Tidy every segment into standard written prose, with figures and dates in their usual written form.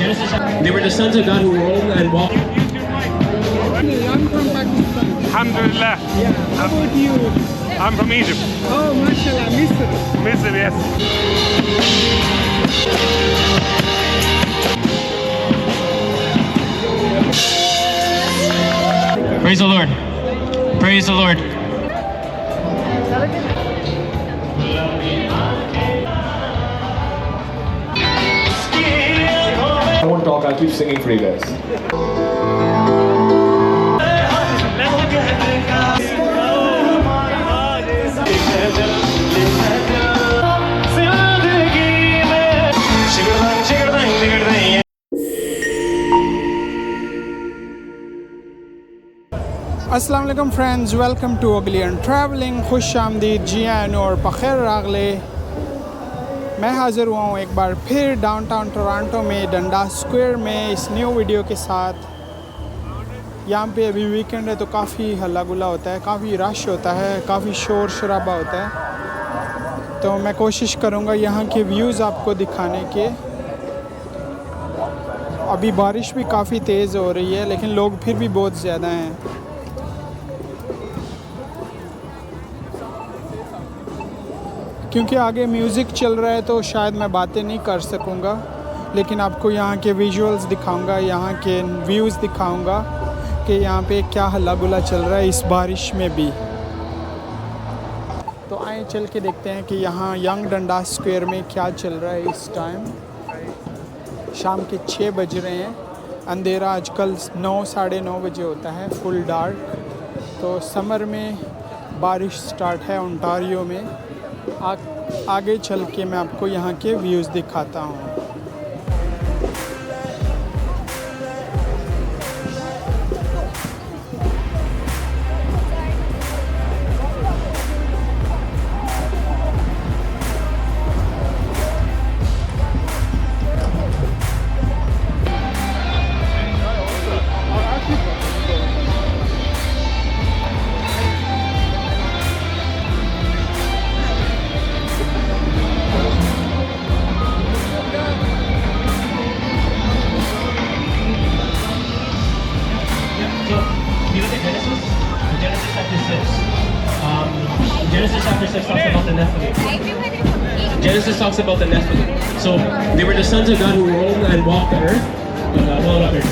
Genesis. They were the sons of God who roamed and walked. I'm from Pakistan. Alhamdulillah. Yeah. How about you? I'm from Egypt. Oh, mashallah, Misr. Misr, yes. Praise the Lord. Praise the Lord. I won't talk, I'll keep singing for you guys. अस्सलाम वालेकुम friends, welcome to अगलियन travelling. खुश आमदीद, जी आन और बखैर रागले। मैं हाज़िर हुआ हूँ एक बार फिर डाउनटाउन टोरंटो में डंडा स्क्वायर में इस न्यू वीडियो के साथ। यहाँ पे अभी वीकेंड है तो काफ़ी हल्ला गुल्ला होता है, काफ़ी रश होता है, काफ़ी शोर शराबा होता है। तो मैं कोशिश करूँगा यहाँ के व्यूज़ आपको दिखाने के। अभी बारिश भी काफ़ी तेज़ हो रही है लेकिन लोग फिर भी बहुत ज़्यादा हैं। क्योंकि आगे म्यूज़िक चल रहा है तो शायद मैं बातें नहीं कर सकूँगा, लेकिन आपको यहाँ के विजुअल्स दिखाऊँगा, यहाँ के व्यूज़ दिखाऊँगा कि यहाँ पे क्या हल्ला गुल्ला चल रहा है इस बारिश में भी। तो आए चल के देखते हैं कि यहाँ यंग डंडा स्क्वायर में क्या चल रहा है इस टाइम। शाम के 6 बज रहे हैं। अंधेरा आजकल 9 साढ़े 9 बजे होता है, फुल डार्क। तो समर में बारिश स्टार्ट है ओंटारियो में। आगे चल के मैं आपको यहाँ के व्यूज़ दिखाता हूँ। Genesis chapter 6 talks about the Nephilim. Genesis talks about the Nephilim. So they were the sons of God who roamed and walked the earth. Hold up here.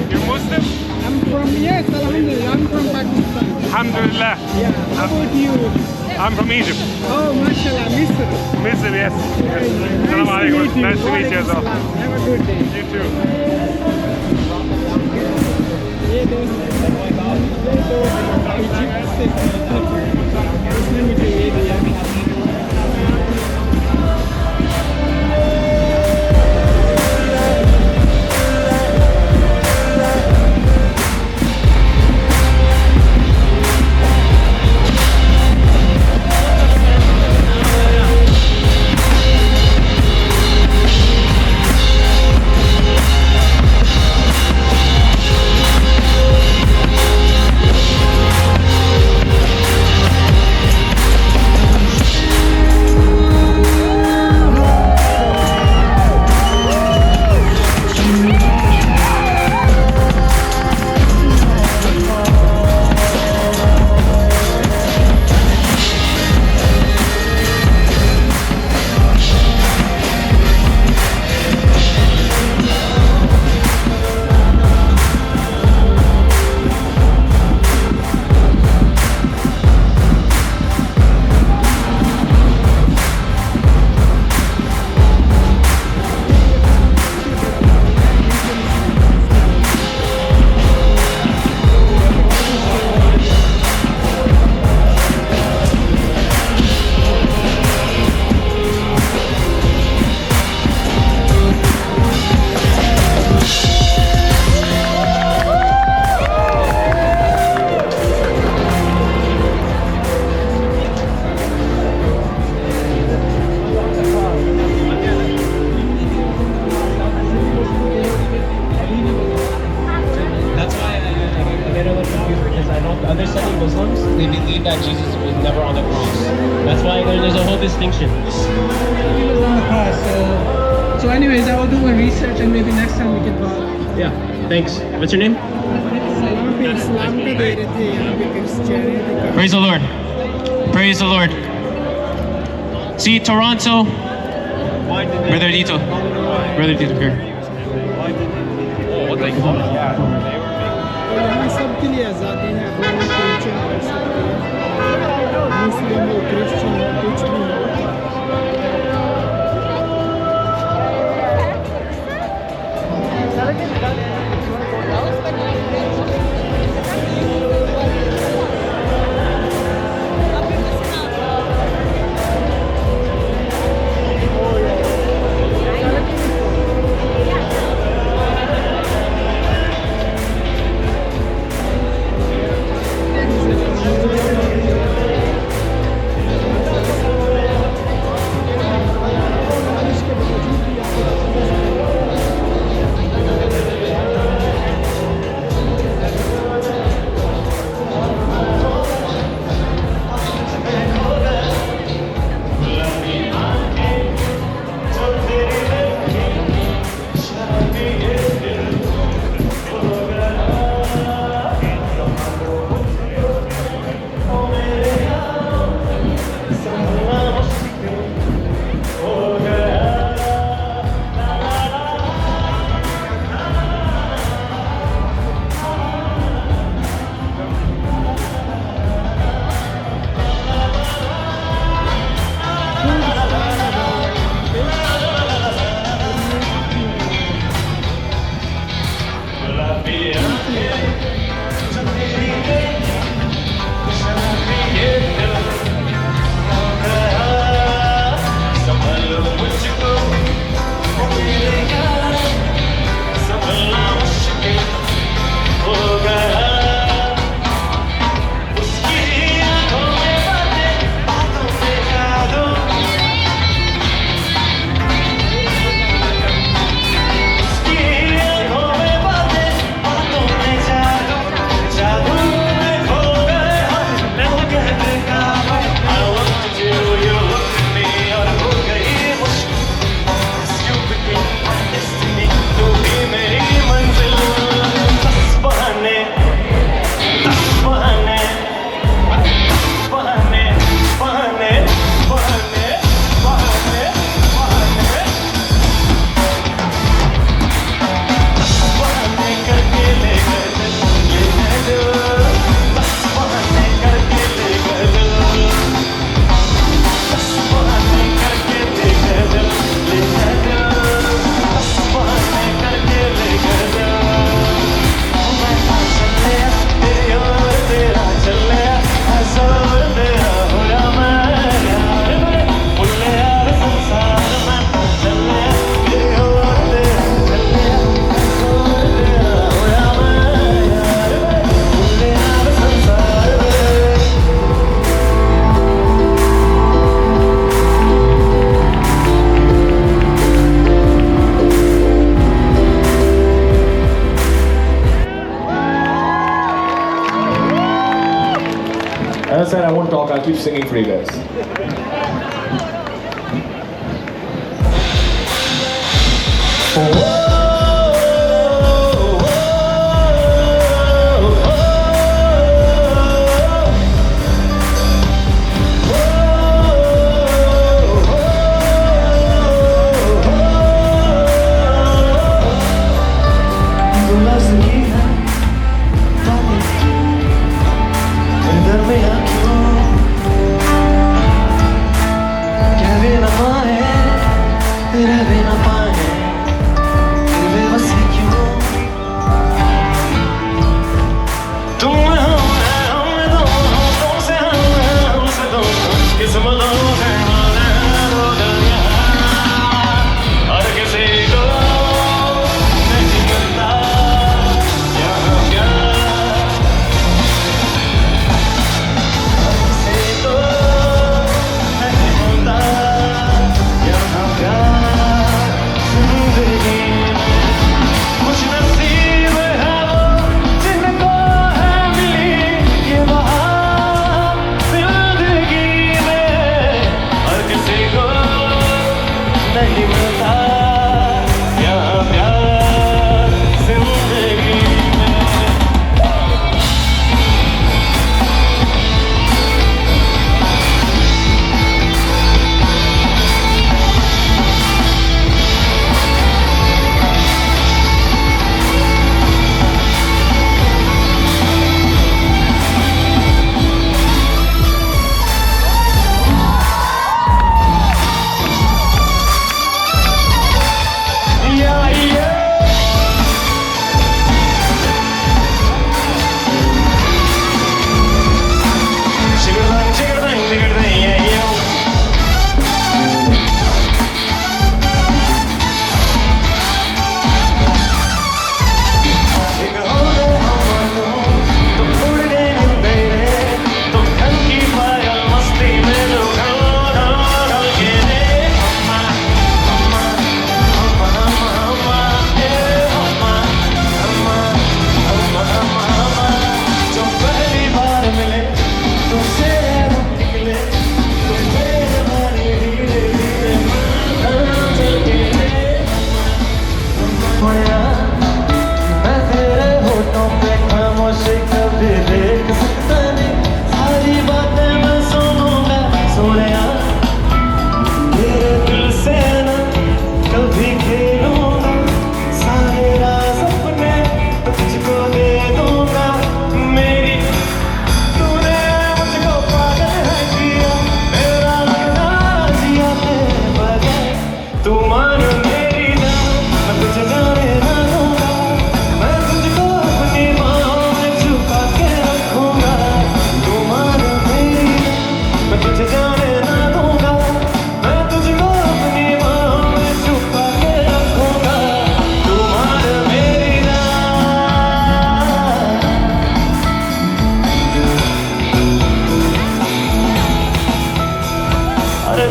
You're Muslim? I'm from, yes, alhamdulillah, I'm from Pakistan. Alhamdulillah. Yeah. How about you? I'm from Egypt. Oh, mashallah, Misr. Misr, yes. Nice to meet you. Nice to meet you as well. Have a good day. You too. ये दो Egypt से उसने मुझे ये दिया। Jesus was never on the cross. That's why there's a whole distinction. He was on the cross. So anyways, I will do my research and maybe next time we can talk. Yeah, thanks. What's your name? Praise the Lord. Praise the Lord. See, Toronto. Brother Dito. Brother Dito here. What they call it? Yeah. सबके लिए आज़ादी है, अपना culture कर सकते हैं, मुस्लिम हो, Christian हो, कुछ भी हो। As I said, I won't talk, I'll keep singing for you guys. था यहाँ प्यार जिंदगी में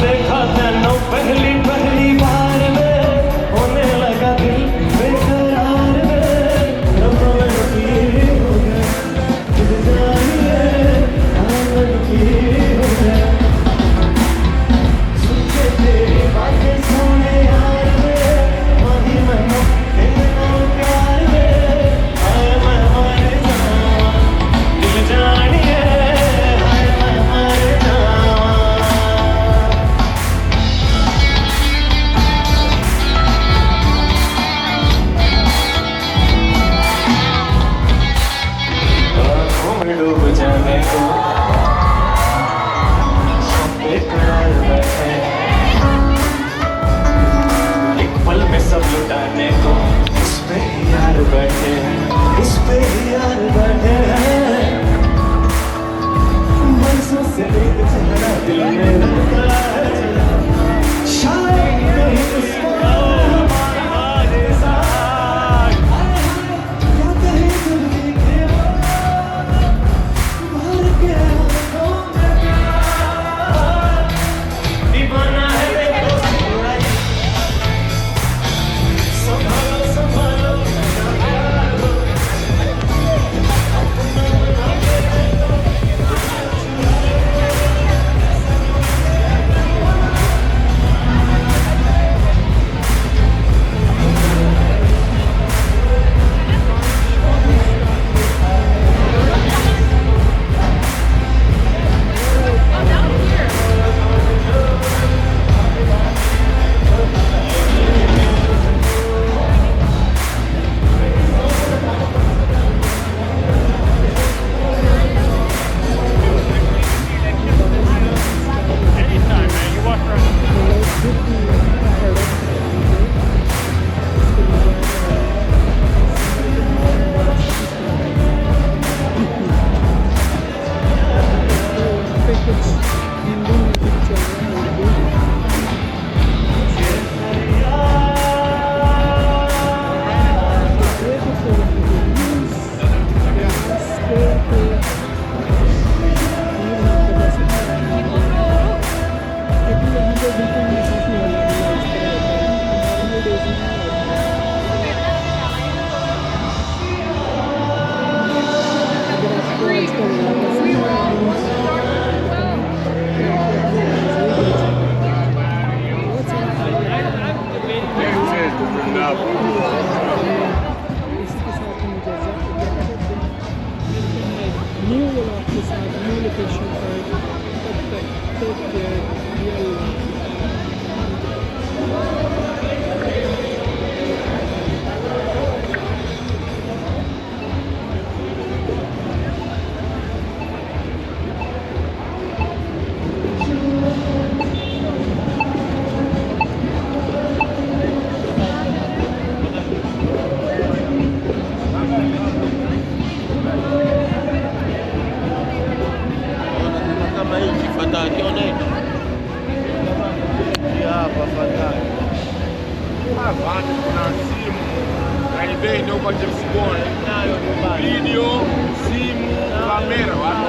देखा तेनों पहली पहली बार में इसके साथ मुझे न्यू व्लॉग के साथ न्यू लोकेशन पर तब तक take care. Video, simu, kamera, watu.